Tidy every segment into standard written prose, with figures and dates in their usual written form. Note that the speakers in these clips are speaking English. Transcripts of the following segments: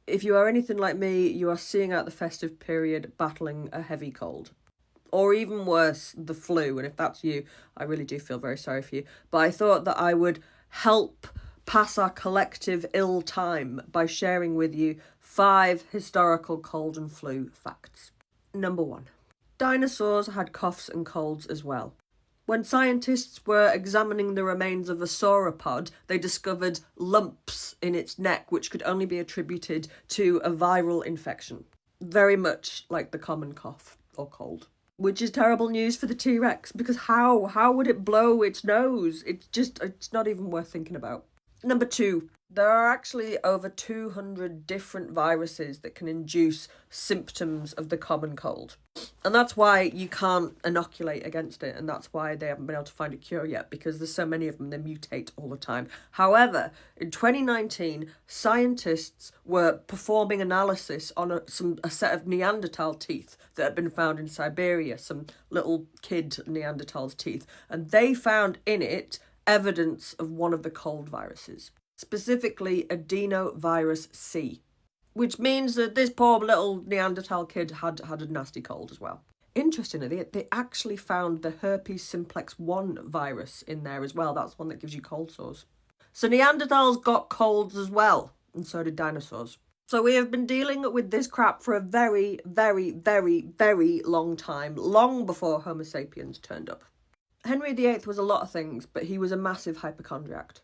if you are anything like me, you are seeing out the festive period battling a heavy cold. Or even worse, the flu. And if that's you, I really do feel very sorry for you. But I thought that I would help pass our collective ill time by sharing with you 5 historical cold and flu facts. Number 1. Dinosaurs had coughs and colds as well. When scientists were examining the remains of a sauropod, they discovered lumps in its neck which could only be attributed to a viral infection. Very much like the common cough or cold. Which is terrible news for the T-Rex, because how would it blow its nose? It's not even worth thinking about. Number 2. There are actually over 200 different viruses that can induce symptoms of the common cold. And that's why you can't inoculate against it, and that's why they haven't been able to find a cure yet, because there's so many of them, they mutate all the time. However, in 2019, scientists were performing analysis on a set of Neanderthal teeth that had been found in Siberia, some little kid Neanderthal's teeth, and they found in it evidence of one of the cold viruses, specifically adenovirus C, which means that this poor little Neanderthal kid had a nasty cold as well. Interestingly, they actually found the herpes simplex 1 virus in there as well. That's one that gives you cold sores. So Neanderthals got colds as well, and so did dinosaurs. So we have been dealing with this crap for a very, very, very, very long time, long before Homo sapiens turned up. Henry VIII was a lot of things, but he was a massive hypochondriac.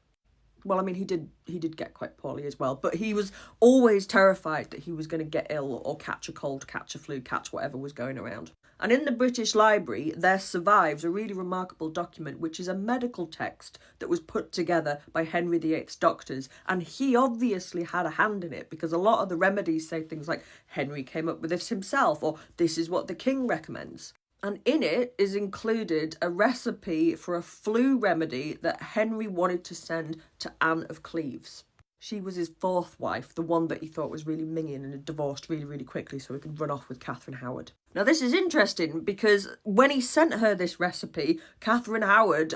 Well, I mean, he did get quite poorly as well, but he was always terrified that he was going to get ill or catch a cold, catch a flu, catch whatever was going around. And in the British Library, there survives a really remarkable document, which is a medical text that was put together by Henry VIII's doctors, and he obviously had a hand in it, because a lot of the remedies say things like, Henry came up with this himself, or this is what the king recommends. And in it is included a recipe for a flu remedy that Henry wanted to send to Anne of Cleves. She was his 4th wife, the one that he thought was really minging and had divorced really, really quickly so he could run off with Catherine Howard. Now, this is interesting because when he sent her this recipe, Catherine Howard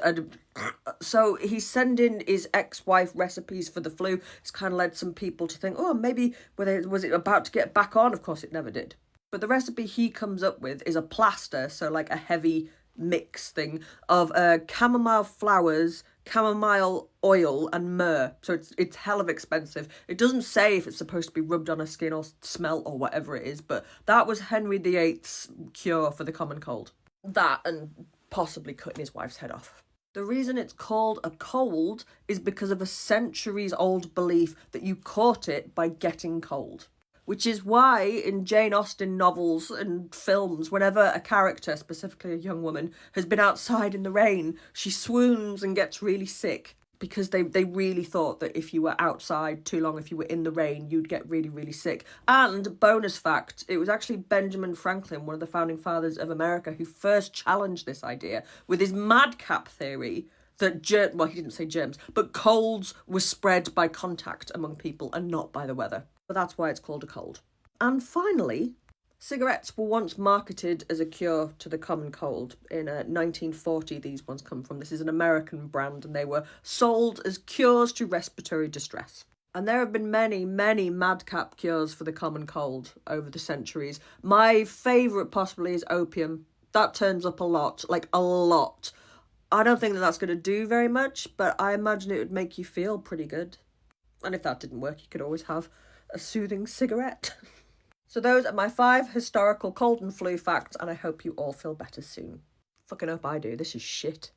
so he's sending his ex-wife recipes for the flu. It's kind of led some people to think, oh, maybe was it about to get back on? Of course, it never did. But the recipe he comes up with is a plaster, so like a heavy mix thing of chamomile flowers, chamomile oil and myrrh. So it's hell of expensive. It doesn't say if it's supposed to be rubbed on a skin or smelt or whatever it is, but that was Henry VIII's cure for the common cold. That and possibly cutting his wife's head off. The reason it's called a cold is because of a centuries-old belief that you caught it by getting cold. Which is why in Jane Austen novels and films, whenever a character, specifically a young woman, has been outside in the rain, she swoons and gets really sick. Because they really thought that if you were outside too long, if you were in the rain, you'd get really, really sick. And, bonus fact, it was actually Benjamin Franklin, one of the founding fathers of America, who first challenged this idea with his madcap theory that he didn't say germs, but colds were spread by contact among people and not by the weather. But that's why it's called a cold. And finally, cigarettes were once marketed as a cure to the common cold. In 1940, these ones come from. This is an American brand, and they were sold as cures to respiratory distress. And there have been many, many madcap cures for the common cold over the centuries. My favourite possibly is opium. That turns up a lot, like a lot. I don't think that that's going to do very much, but I imagine it would make you feel pretty good. And if that didn't work, you could always have a soothing cigarette. So those are my 5 historical cold and flu facts, and I hope you all feel better soon. Fucking hope I do. This is shit.